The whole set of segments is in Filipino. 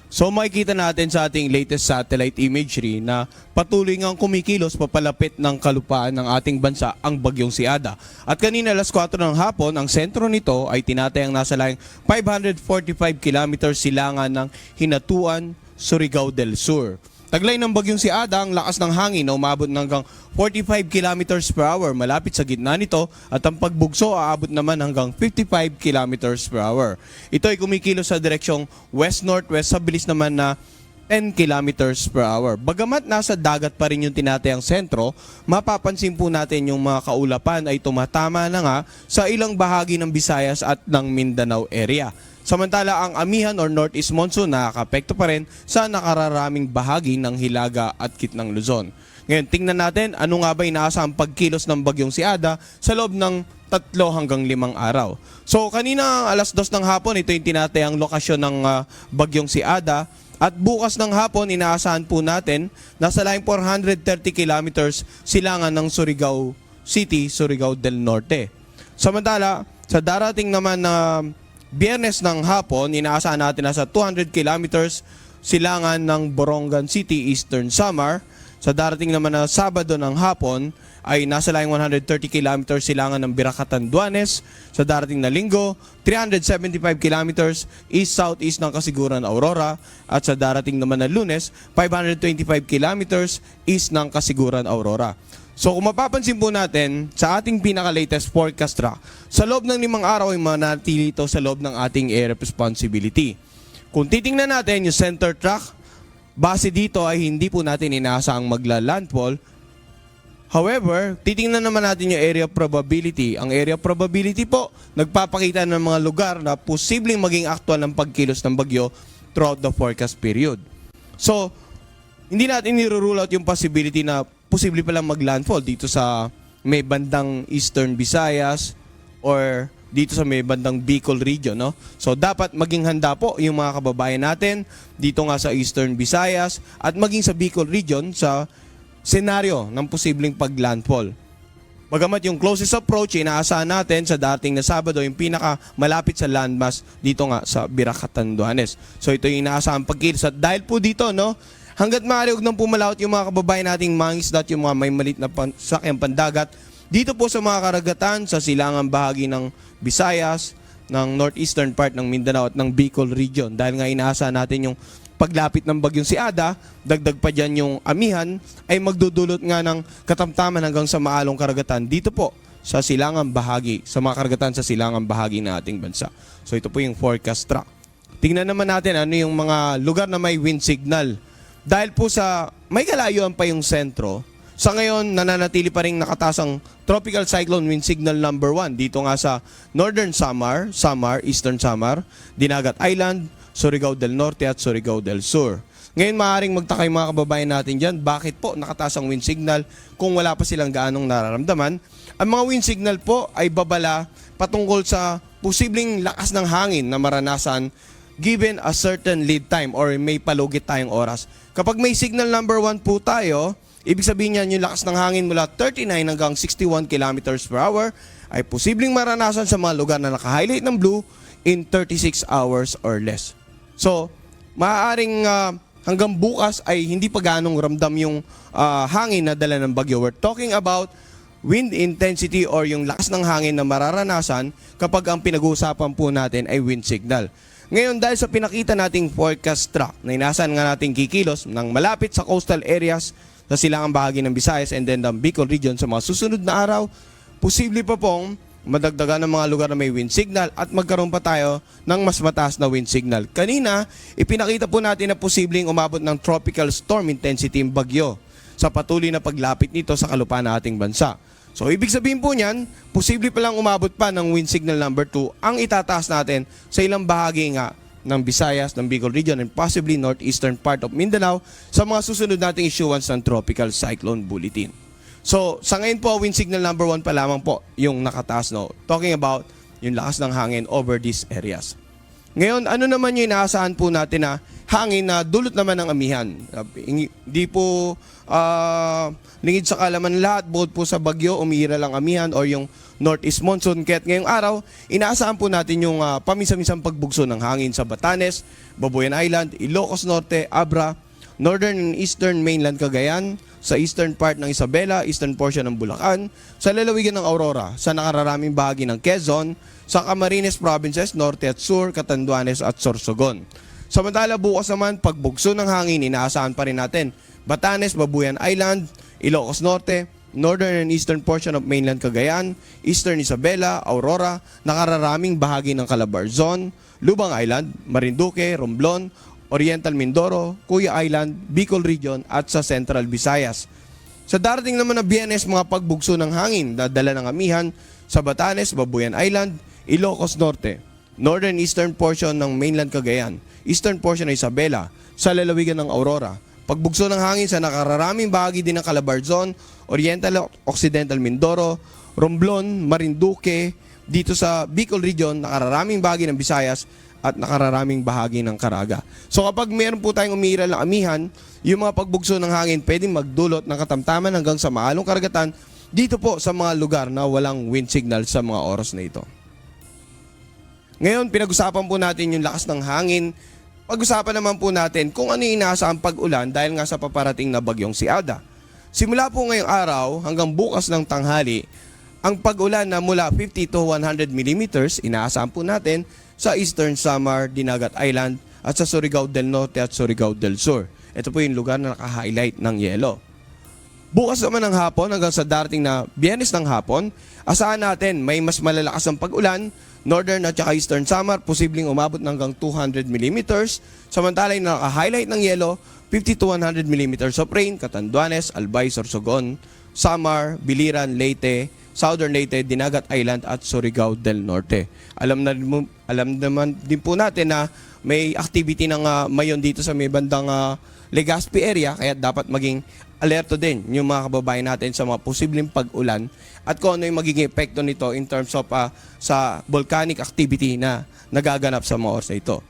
So makikita natin sa ating latest satellite imagery na patuloy ngang kumikilos papalapit ng kalupaan ng ating bansa ang bagyong si Ada. At kanina alas 4 ng hapon, ang sentro nito ay tinatayang nasa layong 545 km silangan ng Hinatuan, Surigao del Sur. Taglay ng bagyong si Ada ang lakas ng hangin na umabot ng hanggang 45 km per hour malapit sa gitna nito at ang pagbugso aabot naman hanggang 55 km per hour. Ito ay kumikilos sa direksyong west-northwest sa bilis naman na 10 km per hour. Bagamat nasa dagat pa rin yung tinatayang sentro, mapapansin po natin yung mga kaulapan ay tumatama na nga sa ilang bahagi ng Visayas at ng Mindanao area. Samantala ang amihan or northeast monsoon nakakapekto pa rin sa nakararaming bahagi ng Hilaga at Gitnang Luzon. Ngayon, tingnan natin ano nga ba inaasahang pagkilos ng bagyong si Ada sa loob ng 3 hanggang 5 araw. So kanina alas 2 ng hapon, ito yung tinatayang lokasyon ng bagyong si Ada. At bukas ng hapon, inaasahan po natin nasa layong 430 kilometers silangan ng Surigao City, Surigao del Norte. Samantala, sa darating naman na Biyernes ng hapon, inaasahan natin nasa 200 kilometers silangan ng Borongan City, Eastern Samar. Sa darating naman na Sabado ng hapon ay nasa layong 130 kilometers silangan ng Biracatan, Duanes. Sa darating na Linggo, 375 kilometers east-southeast ng Kasiguran, Aurora. At sa darating naman na Lunes, 525 kilometers east ng Kasiguran, Aurora. So kung mapapansin po natin sa ating pinaka-latest forecast track, sa loob ng 5 araw ay manatili ito sa loob ng ating area of responsibility. Kung titingnan natin yung center track, base dito ay hindi po natin inaasahang magla-landfall. However, titingnan naman natin yung area of probability. Ang area of probability po, nagpapakita ng mga lugar na posibleng maging aktual ng pagkilos ng bagyo throughout the forecast period. So, hindi natin nirule out yung possibility na posible palang mag-landfall dito sa may bandang Eastern Visayas or dito sa may bandang Bicol region, no? So dapat maging handa po yung mga kababayan natin dito nga sa Eastern Visayas at maging sa Bicol region sa senaryo ng posibleng pag-landfall. Bagamat yung closest approach, inaasahan natin sa dating na Sabado yung pinaka malapit sa landmass dito nga sa Biracatan, Duanes. So ito yung inaasahang pagkilos at dahil po dito, no, hanggat maaari huwag nang pumalawat yung mga kababayan nating mangisda at yung mga may malit na sakyang pandagat dito po sa mga karagatan sa silangang bahagi ng Visayas, ng northeastern part ng Mindanao at ng Bicol region. Dahil nga inaasahan natin yung paglapit ng bagyong si Ada, dagdag pa dyan yung amihan, ay magdudulot nga ng katamtaman hanggang sa maalong karagatan dito po sa silangang bahagi, sa mga karagatan sa silangang bahagi ng ating bansa. So ito po yung forecast track. Tingnan naman natin ano yung mga lugar na may wind signal. Dahil po sa may kalayuan pa yung sentro, sa ngayon nananatili pa rin nakataas ang Tropical Cyclone Wind Signal number 1 dito nga sa Northern Samar, Eastern Samar, Dinagat Island, Surigao del Norte at Surigao del Sur. Ngayon maaaring magtaka yung mga kababayan natin dyan, bakit po nakataas ang wind signal kung wala pa silang gaanong nararamdaman? Ang mga wind signal po ay babala patungkol sa posibleng lakas ng hangin na maranasan given a certain lead time or may palugit tayong oras. Kapag may signal number 1 po tayo, ibig sabihin niyan yung lakas ng hangin mula 39 hanggang 61 km per hour ay posibleng maranasan sa mga lugar na naka-highlight ng blue in 36 hours or less. So, maaaring hanggang bukas ay hindi pa ganong ramdam yung hangin na dala ng bagyo. We're talking about wind intensity or yung lakas ng hangin na mararanasan kapag ang pinag-uusapan po natin ay wind signal. Ngayon, dahil sa pinakita nating forecast track na inaasahan nga nating kikilos ng malapit sa coastal areas sa silangang bahagi ng Visayas and then the Bicol region sa mga susunod na araw, posible pa pong madagdagan ng mga lugar na may wind signal at magkaroon pa tayo ng mas mataas na wind signal. Kanina, ipinakita po natin na posibleng umabot ng tropical storm intensity yung bagyo sa patuloy na paglapit nito sa kalupaan ng ating bansa. So, ibig sabihin po niyan, posible palang umabot pa ng wind signal number 2 ang itataas natin sa ilang bahagi nga ng Visayas, ng Bicol region, and possibly northeastern part of Mindanao sa mga susunod nating issuance ng Tropical Cyclone Bulletin. So, sa ngayon po, wind signal number 1 pa lamang po yung nakataas, no? Talking about yung lakas ng hangin over these areas. Ngayon, ano naman yung inaasahan po natin na hangin na dulot naman ng amihan. Hindi po lingid sa kalaman lahat, bukod po sa bagyo, umiira lang amihan or yung northeast monsoon. Kaya't ngayong araw, inaasahan po natin yung pamisa-misang pagbugso ng hangin sa Batanes, Babuyan Island, Ilocos Norte, Abra, northern and eastern mainland Cagayan, sa eastern part ng Isabela, eastern portion ng Bulacan, sa lalawigan ng Aurora, sa nakararaming bahagi ng Quezon, sa Camarines Provinces, Norte at Sur, Catanduanes at Sorsogon. Samantala bukas naman, pagbugso ng hangin, inaasahan pa rin natin Batanes, Babuyan Island, Ilocos Norte, northern and eastern portion of mainland Cagayan, eastern Isabela, Aurora, nakararaming bahagi ng Calabarzon, Lubang Island, Marinduque, Romblon, Oriental Mindoro, Cuya Island, Bicol Region at sa Central Visayas. Sa darating naman na Biyernes, mga pagbugso ng hangin dadala ng amihan sa Batanes, Babuyan Island, Ilocos Norte, northern eastern portion ng mainland Cagayan, eastern portion ng Isabela, sa lalawigan ng Aurora. Pagbugso ng hangin sa nakararaming bahagi din ng Calabarzon, Oriental Occidental Mindoro, Romblon, Marinduque, dito sa Bicol Region, nakararaming bahagi ng Visayas at nakararaming bahagi ng Caraga. So kapag meron po tayong umiiral na amihan, yung mga pagbugso ng hangin pwedeng magdulot ng katamtaman hanggang sa maalong karagatan dito po sa mga lugar na walang wind signal sa mga oras na ito. Ngayon, pinag-usapan po natin yung lakas ng hangin. Pag-usapan naman po natin kung ano yung inaasahang pag-ulan dahil nga sa paparating na bagyong si Ada. Simula po ngayong araw hanggang bukas ng tanghali, ang pag-ulan na mula 50 to 100 millimeters, inaasahan po natin sa Eastern Samar, Dinagat Island at sa Surigao del Norte at Surigao del Sur. Ito po yung lugar na naka-highlight ng yelo. Bukas naman ng hapon hanggang sa darating na Biyernes ng hapon, asahan natin may mas malalakas ang pag-ulan, Northern at saka Eastern Samar, posibleng umabot ng hanggang 200 millimeters. Samantala yung naka-highlight ng yelo, 50 to 100 millimeters of rain, Catanduanes, Albay, Sorsogon, Samar, Biliran, Leyte, Southern Leyte, Dinagat Island at Surigao del Norte. Alam naman din po natin na may activity ng mayon dito sa may bandang Legazpi area, kaya dapat maging alerto din yung mga kababayan natin sa mga posibleng pag-ulan at kung ano yung magiging epekto nito in terms of sa volcanic activity na nagaganap sa mga oras na ito.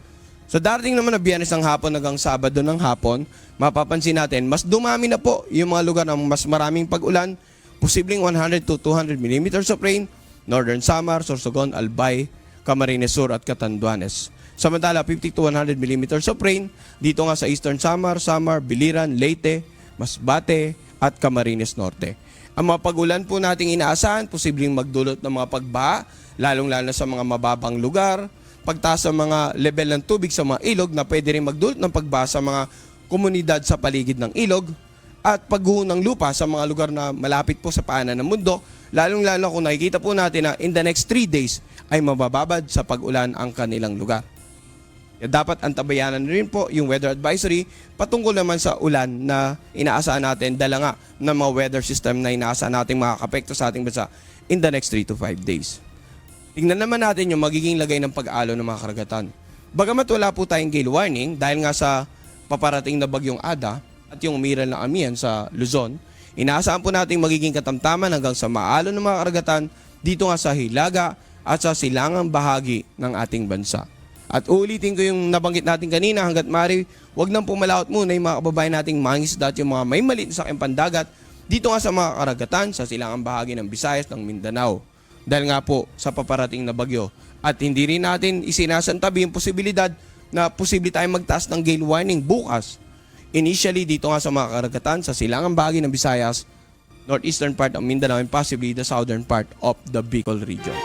Sa darating naman na Biyernes ng hapon hanggang Sabado ng hapon, mapapansin natin mas dumami na po yung mga lugar ng mas maraming pag-ulan, posibleng 100 to 200 millimeters of rain, Northern Samar, Sorsogon, Albay, Camarines Sur at Catanduanes. Samantala, 50 to 100 millimeters of rain dito nga sa Eastern Samar, Biliran, Leyte, Masbate at Camarines Norte. Ang mga pag-ulan po nating inaasahan, posibleng magdulot ng mga pagbaha, lalong-lalo sa mga mababang lugar, pagtaas sa mga level ng tubig sa mga ilog na pwede rin magdulot ng pagbaha sa mga komunidad sa paligid ng ilog, at pagguho ng lupa sa mga lugar na malapit po sa paanan ng mundo, lalong-lalo kung nakikita po natin na in the next 3 days ay mabababad sa pag-ulan ang kanilang lugar. Dapat antabayanan rin po yung weather advisory patungkol naman sa ulan na inaasahan natin dala nga ng mga weather system na inaasahan natin makakapekto sa ating bansa in the next 3 to 5 days. Tingnan naman natin yung magiging lagay ng pag-alo ng mga karagatan. Bagamat wala po tayong gale warning dahil nga sa paparating na bagyong Ada at yung umiral na amihan sa Luzon, inaasahan po natin magiging katamtaman hanggang sa maalo ng mga karagatan dito nga sa Hilaga at sa silangang bahagi ng ating bansa. At uulitin ko yung nabanggit natin kanina, hanggat maaari, wag nang pumalawat muna yung mga kababayan nating mangingisda at yung mga may maliit na sakyang pandagat dito nga sa mga karagatan sa silangang bahagi ng Visayas ng Mindanao. Dahil nga po sa paparating na bagyo. At hindi rin natin isinasantabi yung posibilidad na posible tayong magtaas ng gale warning bukas. Initially dito nga sa mga karagatan sa silangang bahagi ng Visayas, northeastern part of Mindanao and possibly the southern part of the Bicol region.